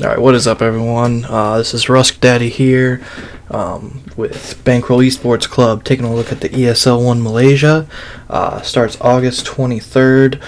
Alright, what is up, everyone? This is Rusk Daddy here with Bankroll Esports Club, taking a look at the ESL One Malaysia. Starts August 23rd.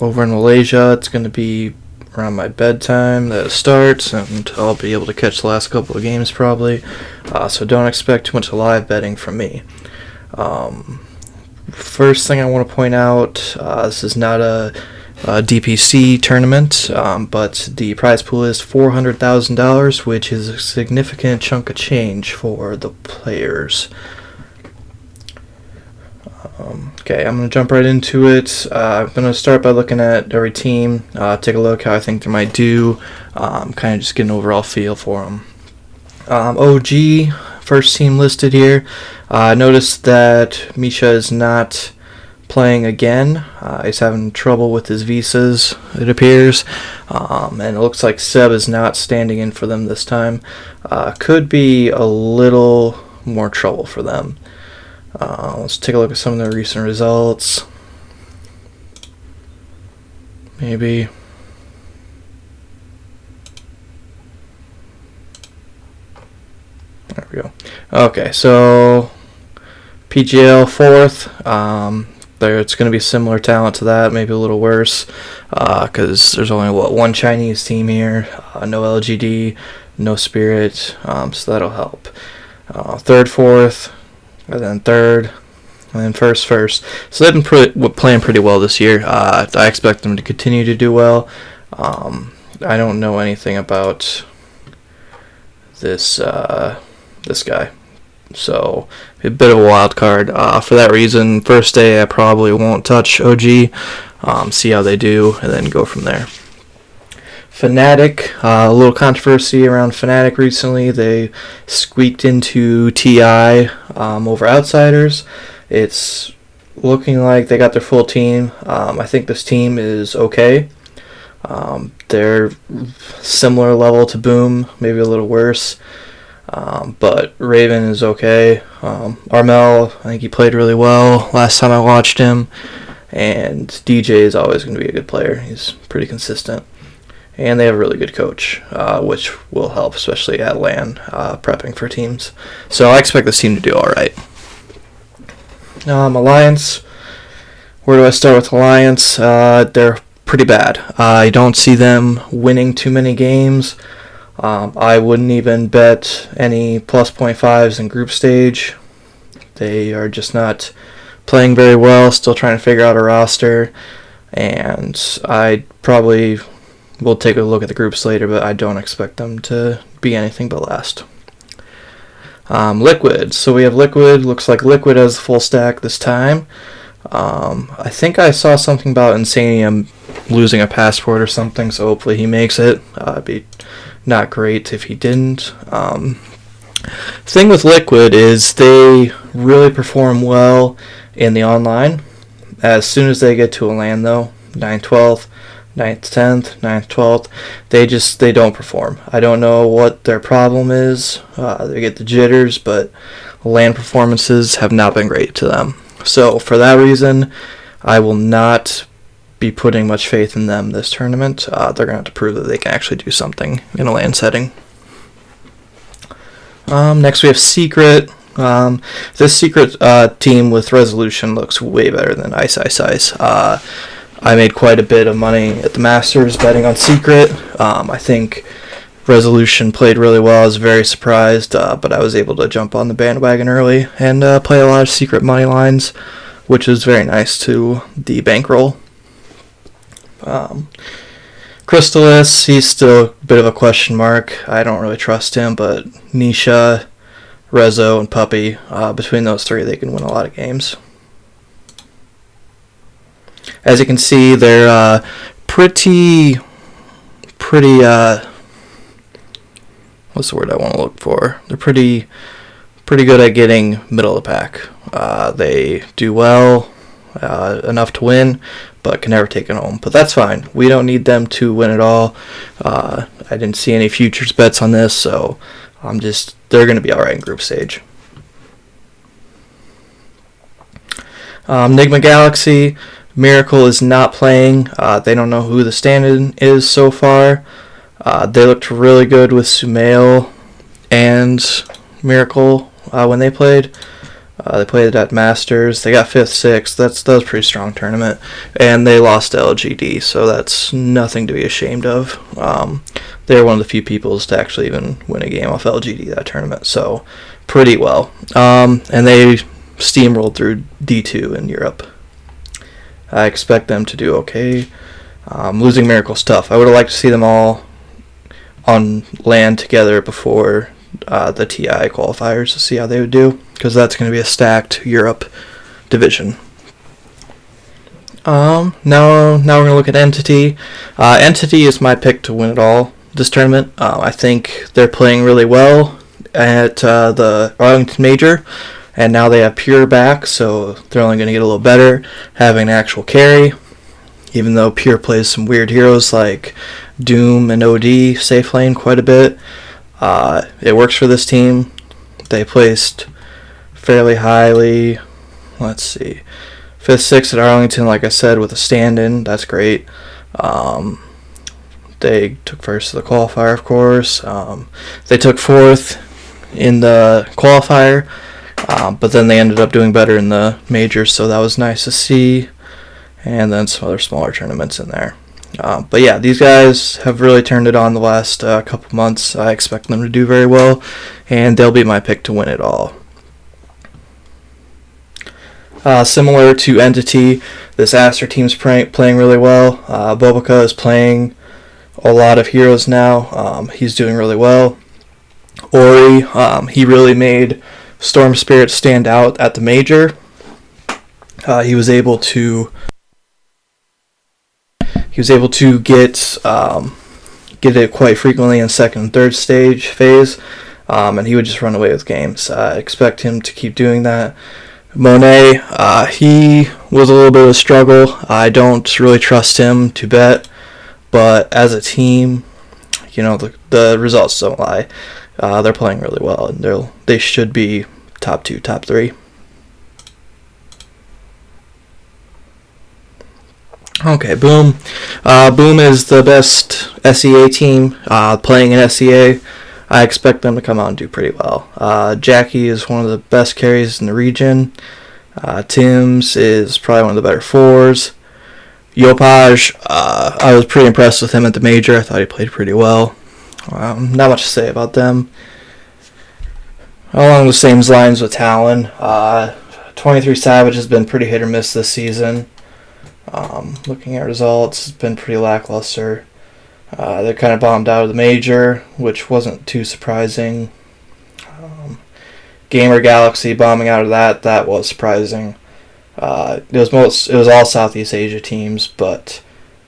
Over in Malaysia, it's going to be around my bedtime that it starts, and I'll be able to catch the last couple of games probably. So don't expect too much live betting from me. First thing I want to point out, this is not a DPC tournament, but the prize pool is $400,000, which is a significant chunk of change for the players. Okay, I'm going to jump right into it. I'm going to start by looking at every team, take a look how I think they might do, kind of just get an overall feel for them. OG, first team listed here. I noticed that Misha is not playing again. He's having trouble with his visas, it appears, and it looks like Seb is not standing in for them this time. Could be a little more trouble for them. Let's take a look at some of their recent results. Maybe. There we go. Okay, so PGL 4th. It's going to be similar talent to that, maybe a little worse, because there's only, one Chinese team here, no LGD, no Spirit, so that'll help. 3rd, 4th, and then 3rd, and then 1st. So they've been playing pretty well this year. I expect them to continue to do well. I don't know anything about this guy. So, a bit of a wild card. For that reason, first day I probably won't touch OG, see how they do, and then go from there. Fnatic, a little controversy around Fnatic recently. They squeaked into TI over Outsiders. It's looking like they got their full team. I think this team is okay. They're similar level to Boom, maybe a little worse. But Raven is okay. Armel, I think he played really well last time I watched him. And DJ is always going to be a good player. He's pretty consistent. And they have a really good coach, which will help, especially at LAN, prepping for teams. So I expect this team to do alright. Alliance. Where do I start with Alliance? They're pretty bad. I don't see them winning too many games. I wouldn't even bet any plus 0.5s in group stage. They are just not playing very well, still trying to figure out a roster, and I probably will take a look at the groups later, but I don't expect them to be anything but last. Liquid. So we have Liquid. Looks like Liquid has the full stack this time. I think I saw something about Insanium losing a passport or something, so hopefully he makes it. It'd be not great if he didn't. Thing with Liquid is they really perform well in the online. As soon as they get to a LAN, though, 9th, 12th, 9th, 10th, 9th, 12th, they don't perform. I don't know what their problem is. They get the jitters, but LAN performances have not been great to them. So for that reason, I will not be putting much faith in them this tournament. They're going to have to prove that they can actually do something in a LAN setting. Next we have Secret. This Secret team with Resolution looks way better than Ice. I made quite a bit of money at the Masters betting on Secret. I think Resolution played really well. I was very surprised, but I was able to jump on the bandwagon early and play a lot of Secret money lines, which is very nice to the bankroll. Crystalis, he's still a bit of a question mark. I don't really trust him, but Nisha, Rezo, and Puppy, between those three, they can win a lot of games. As you can see, they're pretty, what's the word I want to look for? They're pretty good at getting middle of the pack. They do well, enough to win, but can never take it home. But that's fine. We don't need them to win it all. I didn't see any futures bets on this, so they're going to be alright in group stage. Enigma Galaxy, Miracle is not playing. They don't know who the stand-in is so far. They looked really good with Sumail and Miracle when they played. They played at Masters. They got 5th, 6th. That was a pretty strong tournament. And they lost to LGD, so that's nothing to be ashamed of. They were one of the few peoples to actually even win a game off LGD that tournament, so pretty well. And they steamrolled through D2 in Europe. I expect them to do okay. Losing Miracle's tough. I would have liked to see them all on land together before the TI qualifiers to see how they would do, because that's going to be a stacked Europe division. Now we're going to look at Entity. Entity is my pick to win it all this tournament. I think they're playing really well at the Arlington Major, and now they have Pure back, so they're only going to get a little better having an actual carry, even though Pure plays some weird heroes like Doom and OD safe lane quite a bit. It works for this team. They placed fairly highly. Let's see. 5th, 6th at Arlington, like I said, with a stand-in. That's great. They took 1st to the qualifier, of course. They took 4th in the qualifier, but then they ended up doing better in the majors, so that was nice to see. And then some other smaller tournaments in there. But yeah, these guys have really turned it on the last couple months. I expect them to do very well, and they'll be my pick to win it all. Similar to Entity, this Aster team's playing really well. Bobica is playing a lot of heroes now. He's doing really well. Ori, he really made Storm Spirit stand out at the major. He was able to get it quite frequently in 2nd and 3rd stage phase, and he would just run away with games. I expect him to keep doing that. Monet, he was a little bit of a struggle. I don't really trust him to bet, but as a team, the results don't lie. They're playing really well, and they should be top 2, top 3. Okay, Boom. Boom is the best SEA team playing in SEA. I expect them to come out and do pretty well. Jackie is one of the best carries in the region. Tim's is probably one of the better 4s. Yopaj, I was pretty impressed with him at the major. I thought he played pretty well. Not much to say about them. Along the same lines with Talon, 23 Savage has been pretty hit or miss this season. Looking at results, it's been pretty lackluster. They kind of bombed out of the major, which wasn't too surprising. Gamer Galaxy bombing out of that was surprising. It was all Southeast Asia teams, but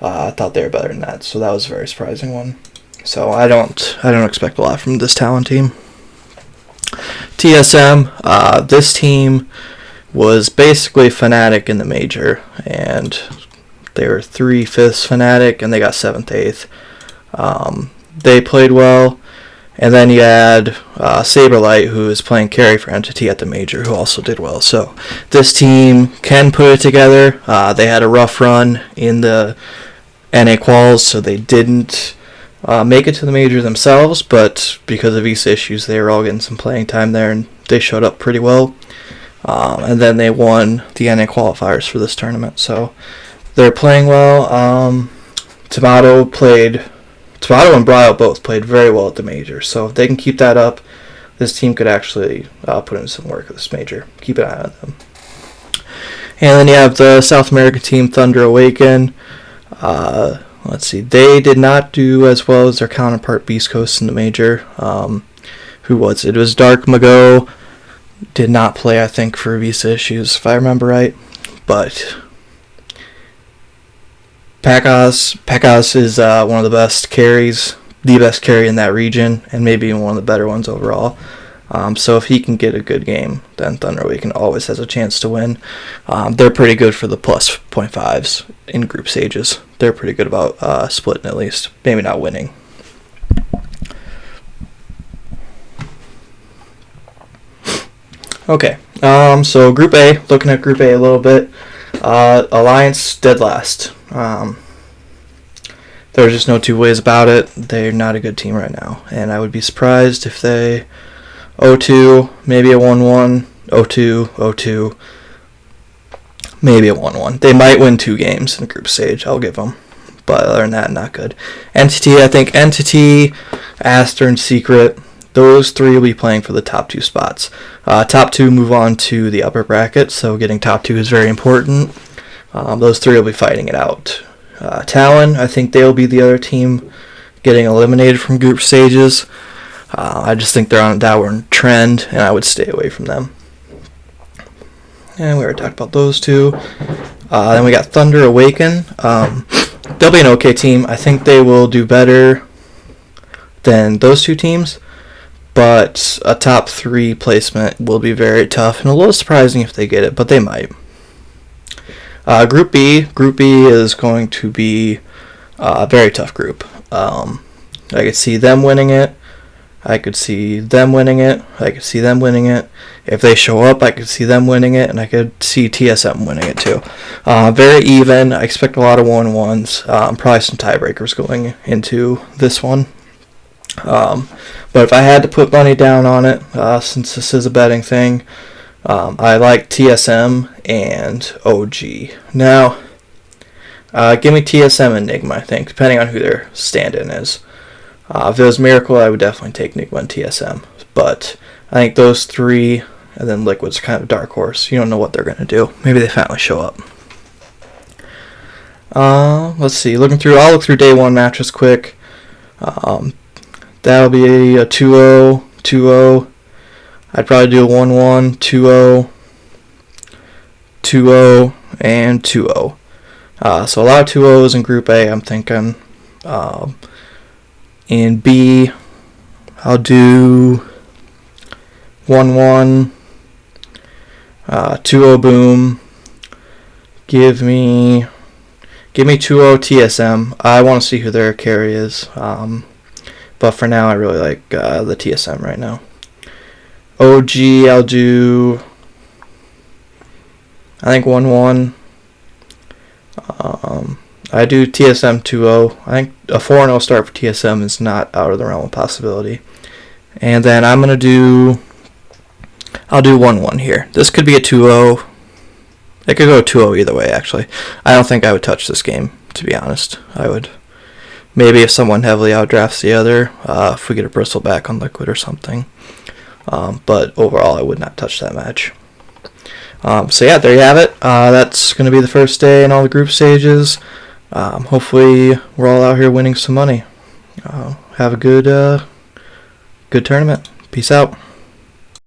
I thought they were better than that, so that was a very surprising one. So I don't expect a lot from this Talon team. TSM, this team was basically Fnatic in the major, and they were 3/5 Fnatic, and they got 7th, 8th. They played well, and then you had Saberlight, who is playing carry for Entity at the major, who also did well. So this team can put it together. They had a rough run in the NA quals, so they didn't make it to the major themselves, but because of visa issues, they were all getting some playing time there, and they showed up pretty well. And then they won the NA qualifiers for this tournament, so they're playing well. Tomato and Brio both played very well at the major, so if they can keep that up, this team could actually put in some work at this major. Keep an eye on them. And then you have the South American team, Thunder Awaken. Let's see, they did not do as well as their counterpart Beast Coast in the major. Who was it? It was Dark Mago. Did not play, I think, for visa issues, if I remember right. But Pekkas is one of the best carries, the best carry in that region, and maybe even one of the better ones overall. So if he can get a good game, then Thunder Awaken always has a chance to win. They're pretty good for the plus 0.5s in group stages. They're pretty good about splitting at least, maybe not winning. Okay, so Group A, looking at Group A a little bit. Alliance dead last. There's just no two ways about it. They're not a good team right now, and I would be surprised if they 0-2, maybe a 1-1, 0-2, 0-2, maybe a 1-1. They might win 2 games in the group stage, I'll give them. But other than that, not good. Entity, I think Entity, Aster, and Secret, those 3 will be playing for the top 2 spots. Top 2 move on to the upper bracket, so getting top 2 is very important. Those 3 will be fighting it out. Talon, I think they'll be the other team getting eliminated from group stages. I just think they're on a downward trend, and I would stay away from them. And we already talked about those 2. Then we got Thunder Awaken. They'll be an okay team. I think they will do better than those 2 teams, but a top 3 placement will be very tough and a little surprising if they get it, but they might. Group B is going to be a very tough group. I could see them winning it. I could see them winning it. I could see them winning it. If they show up, I could see them winning it, and I could see TSM winning it too. Very even. I expect a lot of 1-1s. Probably some tiebreakers going into this one. But if I had to put money down on it, since this is a betting thing, I like TSM and OG. Now, give me TSM and Nigma, I think, depending on who their stand-in is. If it was Miracle, I would definitely take Nigma and TSM. But I think those 3, and then Liquid's kind of a dark horse. You don't know what they're going to do. Maybe they finally show up. Let's see. I'll look through day 1 matches quick. That'll be a 2-0, 2-0. I'd probably do a 1-1, 2-0, 2-0, and 2-0. So a lot of 2-0s in Group A, I'm thinking. In B, I'll do 1-1, 2-0 boom. Give me 2-0 TSM. I want to see who their carry is. But for now, I really like the TSM right now. OG, I'll do, I think 1-1. I do TSM 2-0. I think a 4-0 start for TSM is not out of the realm of possibility. And then I'll do 1-1 here. This could be a 2-0. It could go 2-0 either way, actually. I don't think I would touch this game, to be honest. I would. Maybe if someone heavily outdrafts the other, if we get a bristle back on Liquid or something. But overall, I would not touch that match. So yeah, there you have it. That's going to be the first day in all the group stages. Hopefully, we're all out here winning some money. Have a good tournament. Peace out.